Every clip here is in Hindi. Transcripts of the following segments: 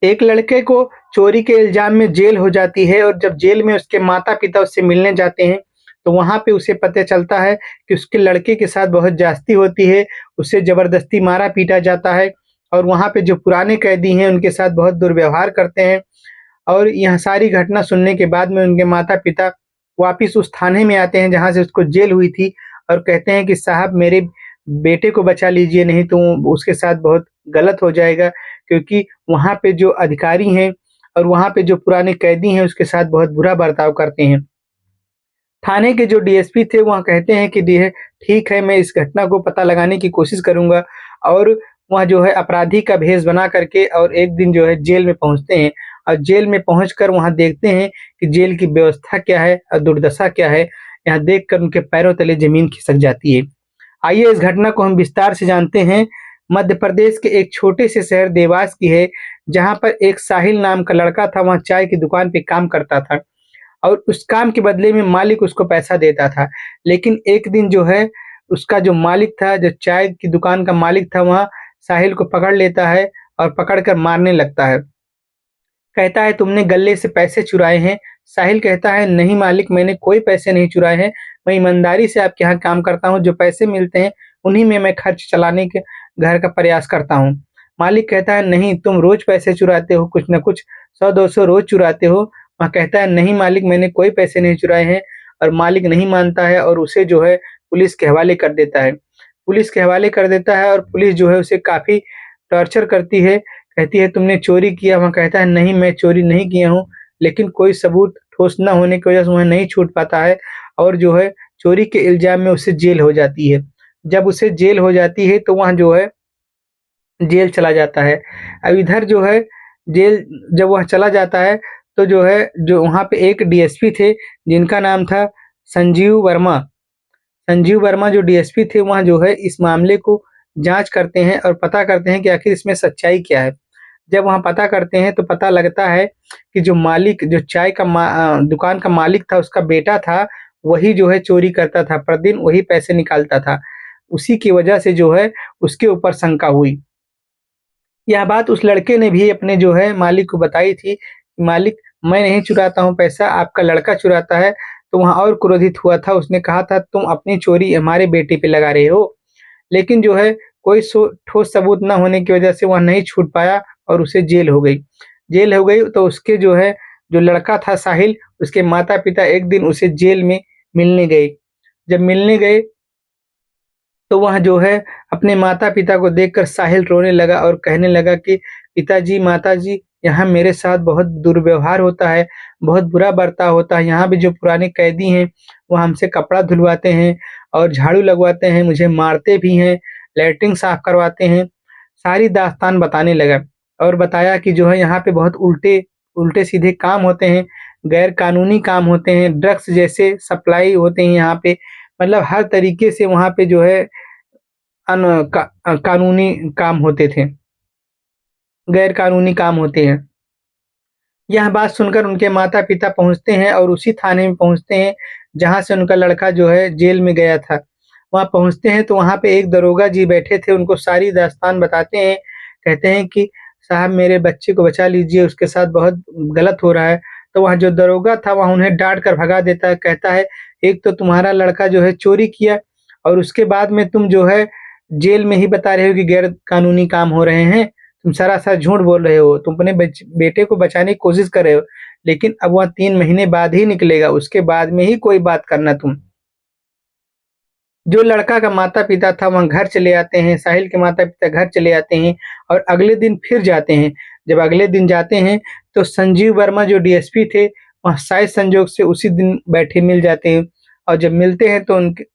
एक लड़के को चोरी के इल्ज़ाम में जेल हो जाती है और जब जेल में उसके माता-पिता उससे मिलने जाते हैं, तो वहाँ पे उसे पता चलता है कि उसके लड़के के साथ बहुत ज़्यादती होती है, उसे ज़बरदस्ती मारा-पीटा जाता है और वहाँ पे जो पुराने कैदी हैं, उनके साथ बहुत दुर्व्यवहार करते हैं और यह सारी घटना सुनने के बाद में उनके माता-पिता वापिस उस थाने में आते हैं, जहाँ से उसको जेल हुई थी और कहते हैं कि साहब मेरे बेटे को बचा लीजिए, नहीं तो उसके साथ बहुत गलत हो जाएगा क्योंकि वहाँ पे जो अधिकारी हैं और वहाँ पे जो पुराने कैदी हैं, उसके साथ बहुत बुरा बर्ताव करते हैं। थाने के जो डीएसपी थे, वह कहते हैं कि डी ठीक है, मैं इस घटना को पता लगाने की कोशिश करूँगा और वह जो है अपराधी का भेष बना करके और एक दिन जो है जेल में पहुँचते हैं और जेल में पहुँचकर वहाँ देखते हैं कि जेल की व्यवस्था क्या है और दुर्दशा क्या है। यहाँ देखकर उनके पैरों तले ज़मीन खिसक जाती है। आइए इस घटना को हम विस्तार से जानते हैं। मध्य प्रदेश के एक छोटे से शहर देवास की है, जहाँ पर एक साहिल नाम का लड़का था, वहाँ चाय की दुकान पे काम करता था और उस काम के बदले में मालिक उसको पैसा देता था। लेकिन एक दिन जो है, उसका जो मालिक था, जो चाय की दुकान का मालिक था, वहाँ साहिल को पकड़ लेता है और पकड़ कर मारने लगता है। कहता है तुमने गल्ले से पैसे चुराए हैं। साहिल कहता है नहीं मालिक, मैंने कोई पैसे नहीं चुराए हैं, मैं ईमानदारी से आपके यहाँ काम करता हूँ, जो पैसे मिलते हैं उन्हीं में मैं खर्च चलाने के घर का प्रयास करता हूँ। मालिक कहता है नहीं, तुम रोज पैसे चुराते हो, कुछ न कुछ 100-200 रोज चुराते हो। वह कहता है नहीं मालिक, मैंने कोई पैसे नहीं चुराए हैं और मालिक नहीं मानता है और उसे जो है पुलिस के हवाले कर देता है। पुलिस के हवाले कर देता है और पुलिस जो है उसे काफ़ी टॉर्चर करती है। कहती है तुमने चोरी किया? वह कहता है नहीं, मैं चोरी नहीं किया हूँ, लेकिन कोई सबूत ठोस ना होने की वजह से वह नहीं छूट पाता है और जो है चोरी के इल्ज़ाम में उसे जेल हो जाती है। जब उसे जेल हो जाती है तो वह जो है जेल चला जाता है। अब इधर जो है जेल जब वह चला जाता है तो जो है जो वहाँ पे एक डीएसपी थे, जिनका नाम था संजीव वर्मा। संजीव वर्मा जो डीएसपी थे, वह जो है इस मामले को जाँच करते हैं और पता करते हैं कि आखिर इसमें सच्चाई क्या है। जब वहाँ पता करते हैं तो पता लगता है कि जो मालिक, जो चाय का दुकान का मालिक था, उसका बेटा था, वही जो है चोरी करता था, प्रतिदिन वही पैसे निकालता था। उसी की वजह से जो है उसके ऊपर शंका हुई। यह बात उस लड़के ने भी अपने जो है मालिक को बताई थी, कि मालिक मैं नहीं चुराता हूँ पैसा, आपका लड़का चुराता है। तो वह और क्रोधित हुआ था, उसने कहा था तुम अपनी चोरी हमारे बेटे पे लगा रहे हो। लेकिन जो है कोई ठोस सबूत ना होने की वजह से वह नहीं छूट पाया और उसे जेल हो गई। जेल हो गई तो उसके जो है जो लड़का था साहिल, उसके माता-पिता एक दिन उसे जेल में मिलने गए। जब मिलने गए तो वह जो है अपने माता-पिता को देखकर साहिल रोने लगा और कहने लगा कि पिताजी, माताजी, यहाँ मेरे साथ बहुत दुर्व्यवहार होता है, बहुत बुरा बर्ताव होता है। यहाँ भी जो पुराने कैदी हैं, वो हमसे कपड़ा धुलवाते हैं और झाड़ू लगवाते हैं, मुझे मारते भी हैं, लैट्रिन साफ करवाते हैं। सारी दास्तान बताने लगा और बताया कि जो है यहाँ पे बहुत उल्टे-सीधे काम होते हैं, गैर कानूनी काम होते हैं, ड्रग्स जैसे सप्लाई होते हैं यहाँ पे। मतलब हर तरीके से वहाँ पे जो है कानूनी काम होते थे, गैर कानूनी काम होते हैं। यह बात सुनकर उनके माता-पिता पहुँचते हैं और उसी थाने में पहुँचते हैं, जहाँ से उनका लड़का जो है जेल में गया था। वहाँ पहुँचते हैं तो वहाँ पे एक दरोगा जी बैठे थे, उनको सारी दास्तान बताते हैं। कहते हैं कि साहब मेरे बच्चे को बचा लीजिए, उसके साथ बहुत गलत हो रहा है। तो वहाँ जो दरोगा था, वह उन्हें डाँट कर भगा देता है, कहता है एक तो तुम्हारा लड़का जो है चोरी किया और उसके बाद में तुम जो है जेल में ही बता रहे हो कि गैर कानूनी काम हो रहे हैं। तुम सरासर झूठ बोल रहे हो, तुम अपने बेटे को बचाने की कोशिश कर रहे हो, लेकिन अब वह 3 महीने बाद ही निकलेगा, उसके बाद में ही कोई बात करना तुम। जो लड़का का माता-पिता था वह घर चले आते हैं, साहिल के माता-पिता घर चले आते हैं और अगले दिन फिर जाते हैं। जब अगले दिन जाते हैं तो संजीव वर्मा जो डीएसपी थे, वह शायद संजोग से उसी दिन बैठे मिल जाते हैं और जब मिलते हैं तो उनके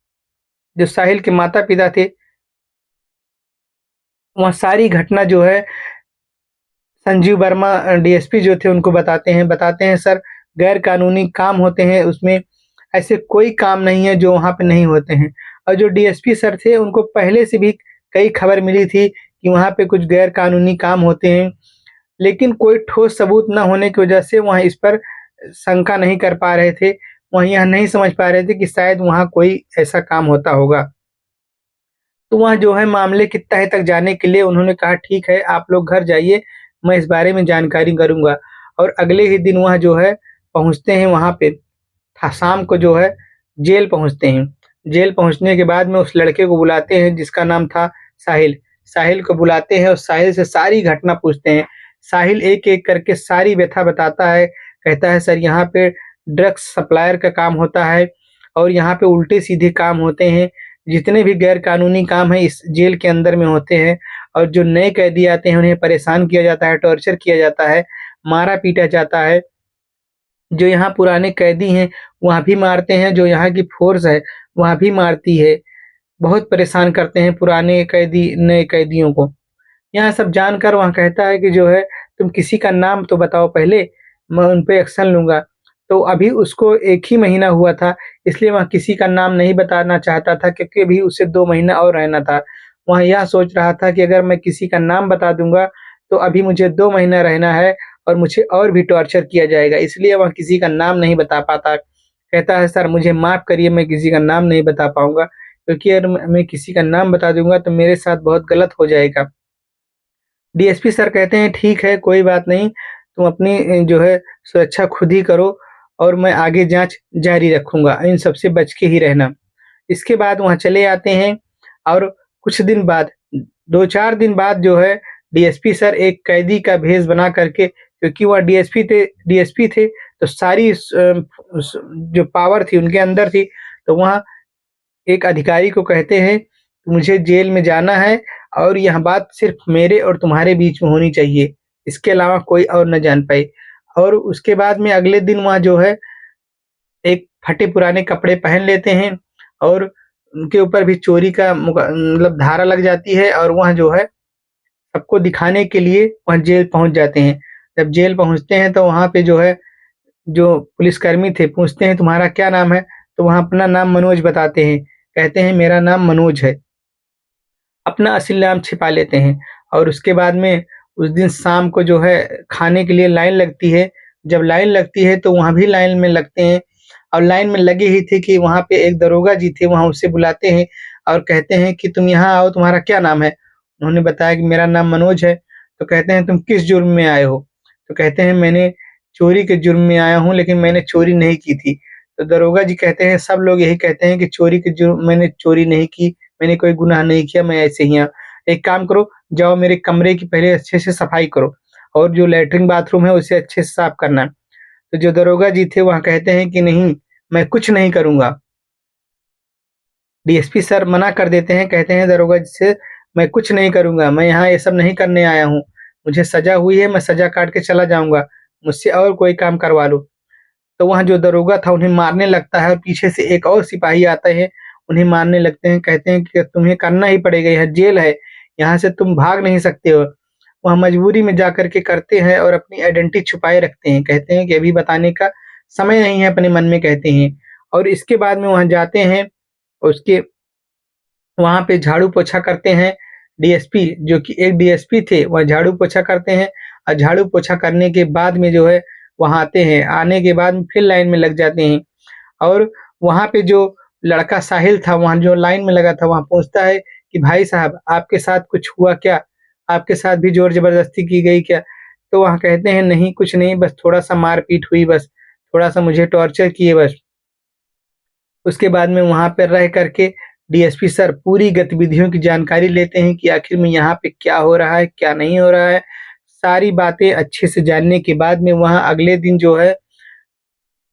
जो साहिल के माता-पिता थे, वह सारी घटना जो है संजीव वर्मा डीएसपी जो थे उनको बताते हैं सर गैर कानूनी काम होते हैं, उसमें ऐसे कोई काम नहीं है जो वहाँ पे नहीं होते हैं। और जो डीएसपी सर थे उनको पहले से भी कई खबर मिली थी कि वहाँ पे कुछ गैर कानूनी काम होते हैं, लेकिन कोई ठोस सबूत ना होने की वजह से वह इस पर शंका नहीं कर पा रहे थे। वह यह नहीं समझ पा रहे थे कि शायद वहाँ कोई ऐसा काम होता होगा। तो वह जो है मामले की तह तक जाने के लिए उन्होंने कहा ठीक है आप लोग घर जाइए, मैं इस बारे में जानकारी करूँगा। और अगले ही दिन वह जो है पहुँचते हैं वहाँ पे, शाम को जो है जेल पहुँचते हैं। जेल पहुँचने के बाद में उस लड़के को बुलाते हैं जिसका नाम था साहिल। साहिल को बुलाते हैं और साहिल से सारी घटना पूछते हैं। साहिल एक-एक करके सारी व्यथा बताता है, कहता है सर यहाँ पे ड्रग्स सप्लायर का काम होता है और यहाँ पे उल्टे-सीधे काम होते हैं। जितने भी गैर कानूनी काम हैं इस जेल के अंदर में होते हैं और जो नए कैदी आते हैं उन्हें परेशान किया जाता है, टॉर्चर किया जाता है, मारा-पीटा जाता है। जो यहाँ पुराने कैदी हैं वहाँ भी मारते हैं, जो यहाँ की फ़ोर्स है वहाँ भी मारती है। बहुत परेशान करते हैं पुराने कैदी नए कैदियों को। यहाँ सब जानकर वहाँ कहता है कि जो है तुम किसी का नाम तो बताओ पहले, मैं उन पे एक्शन लूँगा। तो अभी उसको 1 ही महीना हुआ था, इसलिए वह किसी का नाम नहीं बताना चाहता था क्योंकि अभी उसे 2 महीना और रहना था। वह यह सोच रहा था कि अगर मैं किसी का नाम बता दूँगा, तो अभी मुझे 2 महीना रहना है और मुझे और भी टॉर्चर किया जाएगा, इसलिए वह किसी का नाम नहीं बता पाता। कहता है सर मुझे माफ़ करिए, मैं किसी का नाम नहीं बता पाऊँगा, क्योंकि अगर मैं किसी का नाम बता दूँगा तो मेरे साथ बहुत गलत हो जाएगा। डीएसपी सर कहते हैं ठीक है, कोई बात नहीं, तुम अपनी जो है सुरक्षा खुद ही करो और मैं आगे जाँच जारी रखूँगा, इन सब से बच के ही रहना। इसके बाद वहाँ चले आते हैं और कुछ दिन बाद 2-4 दिन बाद जो है डीएसपी सर एक कैदी का भेष बना करके, क्योंकि वह डीएसपी थे तो सारी जो पावर थी उनके अंदर थी, तो वहाँ एक अधिकारी को कहते हैं मुझे जेल में जाना है और यह बात सिर्फ मेरे और तुम्हारे बीच में होनी चाहिए, इसके अलावा कोई और न जान पाए। और उसके बाद में अगले दिन वहाँ जो है एक फटे पुराने कपड़े पहन लेते हैं और उनके ऊपर भी चोरी का मतलब धारा लग जाती है और वह जो है सबको दिखाने के लिए वहाँ जेल पहुँच जाते हैं। जब जेल पहुँचते हैं तो वहाँ पे जो है जो पुलिसकर्मी थे पूछते हैं तुम्हारा क्या नाम है? तो वहाँ अपना नाम मनोज बताते हैं। कहते हैं मेरा नाम मनोज है। अपना असली नाम छिपा लेते हैं और उसके बाद में उस दिन शाम को जो है खाने के लिए लाइन लगती है। जब लाइन लगती है तो वहाँ भी लाइन में लगते हैं और लाइन में लगे ही थे कि वहाँ पे एक दरोगा जी थे, वहाँ उसे बुलाते हैं और कहते हैं कि तुम यहाँ आओ, तुम्हारा क्या नाम है? उन्होंने बताया कि मेरा नाम मनोज है। तो कहते हैं तुम किस जुर्म में आए हो? तो कहते हैं मैंने चोरी के जुर्म में आया हूँ, लेकिन मैंने चोरी नहीं की थी। तो दरोगा जी कहते हैं सब लोग यही कहते हैं कि चोरी के जुर्म मैंने चोरी नहीं की, मैंने कोई गुनाह नहीं किया, मैं ऐसे ही एक काम करो, जाओ मेरे कमरे की पहले अच्छे से सफाई करो और जो लैट्रिन बाथरूम है उसे अच्छे से साफ करना। तो जो दरोगा जी थे वहाँ कहते हैं कि नहीं, मैं कुछ नहीं करूँगा। डीएसपी सर मना कर देते हैं, कहते हैं दरोगा जी से मैं कुछ नहीं करूँगा, मैं यहाँ ये सब नहीं करने आया हूँ। मुझे सज़ा हुई है, मैं सज़ा काट के चला जाऊँगा, मुझसे और कोई काम करवा लो। तो वहाँ जो दरोगा था उन्हें मारने लगता है और पीछे से एक और सिपाही आते हैं, उन्हें मारने लगते हैं, कहते हैं कि तुम्हें करना ही पड़ेगा, यह जेल है, यहाँ से तुम भाग नहीं सकते हो। वह मजबूरी में जाकर के करते हैं और अपनी आइडेंटिटी छुपाए रखते हैं, कहते हैं कि अभी बताने का समय नहीं है, अपने मन में कहते हैं। और इसके बाद में वहाँ जाते हैं, उसके वहाँ पे झाड़ू-पोछा करते हैं। डीएसपी जो कि एक डीएसपी थे, वह झाड़ू-पोछा करते हैं और झाड़ू-पोछा करने के बाद में जो है वहाँ आते हैं। आने के बाद में फिर लाइन में लग जाते हैं और वहाँ पे जो लड़का साहिल था, वहाँ जो लाइन में लगा था, वहाँ पूछता है कि भाई साहब आपके साथ कुछ हुआ क्या? आपके साथ भी ज़ोर-ज़बरदस्ती की गई क्या? तो वहाँ कहते हैं नहीं कुछ नहीं, बस थोड़ा-सा मार-पीट हुई बस, थोड़ा-सा मुझे टॉर्चर किए बस। उसके बाद में वहाँ पे रह करके डीएसपी सर पूरी गतिविधियों की जानकारी लेते हैं कि आखिर में यहाँ पे क्या हो रहा है, क्या नहीं हो रहा है। सारी बातें अच्छे से जानने के बाद में वहाँ अगले दिन जो है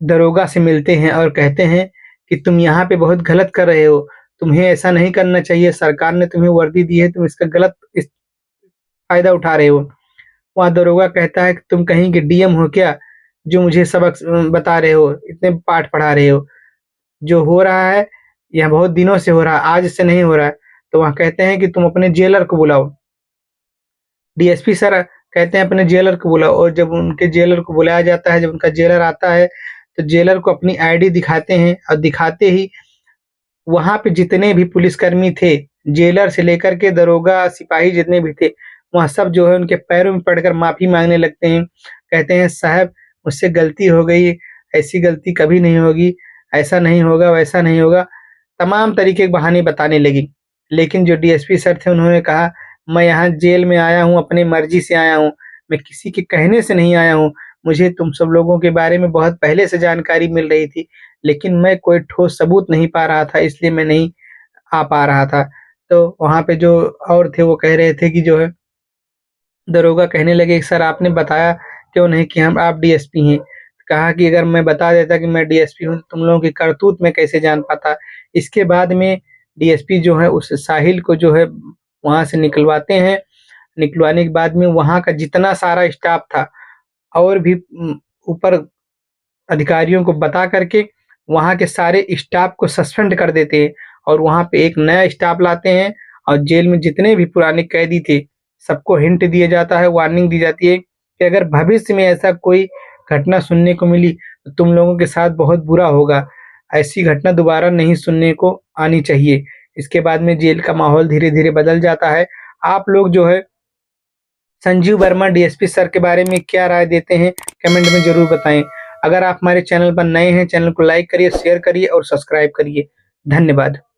दरोगा से मिलते हैं और कहते हैं कि तुम यहाँ पे बहुत गलत कर रहे हो, तुम्हें ऐसा नहीं करना चाहिए, सरकार ने तुम्हें वर्दी दी है, तुम इसका गलत फ़ायदा उठा रहे हो। वहाँ दरोगा कहता है कि तुम कहीं के डीएम हो क्या, जो मुझे सबक बता रहे हो, इतने पाठ पढ़ा रहे हो। जो हो रहा है, यह बहुत दिनों से हो रहा है, आज से नहीं हो रहा है। तो वहाँ कहते हैं कि तुम अपने जेलर को बुलाओ। डीएसपी सर कहते हैं अपने जेलर को बुलाओ और जब उनके जेलर को बुलाया जाता है, जब उनका जेलर आता है, तो जेलर को अपनी आईडी दिखाते हैं और दिखाते ही वहाँ पे जितने भी पुलिसकर्मी थे, जेलर से लेकर के दरोगा, सिपाही जितने भी थे, वहाँ सब जो है उनके पैरों में पड़कर माफ़ी माँगने लगते हैं। कहते हैं साहब मुझसे गलती हो गई, ऐसी गलती कभी नहीं होगी, ऐसा नहीं होगा, वैसा नहीं होगा। तमाम तरीके के बहाने बताने लगी। लेकिन जो डीएसपी सर थे उन्होंने कहा मैं यहाँ जेल में आया हूँ, अपनी मर्ज़ी से आया हूँ, मैं किसी के कहने से नहीं आया हूँ। मुझे तुम सब लोगों के बारे में बहुत पहले से जानकारी मिल रही थी, लेकिन मैं कोई ठोस सबूत नहीं पा रहा था, इसलिए मैं नहीं आ पा रहा था। तो वहाँ पे जो और थे वो कह रहे थे कि जो है दरोगा कहने लगे, सर आपने बताया क्यों नहीं कि हम आप डीएसपी हैं? कहा कि अगर मैं बता देता कि मैं डीएसपी हूँ, तो तुम लोगों की करतूत मैं कैसे जान पाता? इसके बाद में डीएसपी जो है उस साहिल को जो है वहाँ से निकलवाते हैं। निकलवाने के बाद में वहाँ का जितना सारा स्टाफ था और भी ऊपर अधिकारियों को बता करके वहाँ के सारे स्टाफ को सस्पेंड कर देते हैं और वहाँ पे एक नया स्टाफ लाते हैं और जेल में जितने भी पुराने कैदी थे, सबको हिंट दिया जाता है, वार्निंग दी जाती है कि अगर भविष्य में ऐसा कोई घटना सुनने को मिली, तो तुम लोगों के साथ बहुत बुरा होगा। ऐसी घटना दोबारा नहीं सुनने को आनी चाहिए। इसके बाद में जेल का माहौल धीरे-धीरे बदल जाता है। आप लोग जो है संजीव वर्मा डीएसपी सर के बारे में क्या राय देते हैं? कमेंट में ज़रूर बताएँ। अगर आप हमारे चैनल पर नए हैं, चैनल को लाइक करिए, शेयर करिए और सब्सक्राइब करिए। धन्यवाद।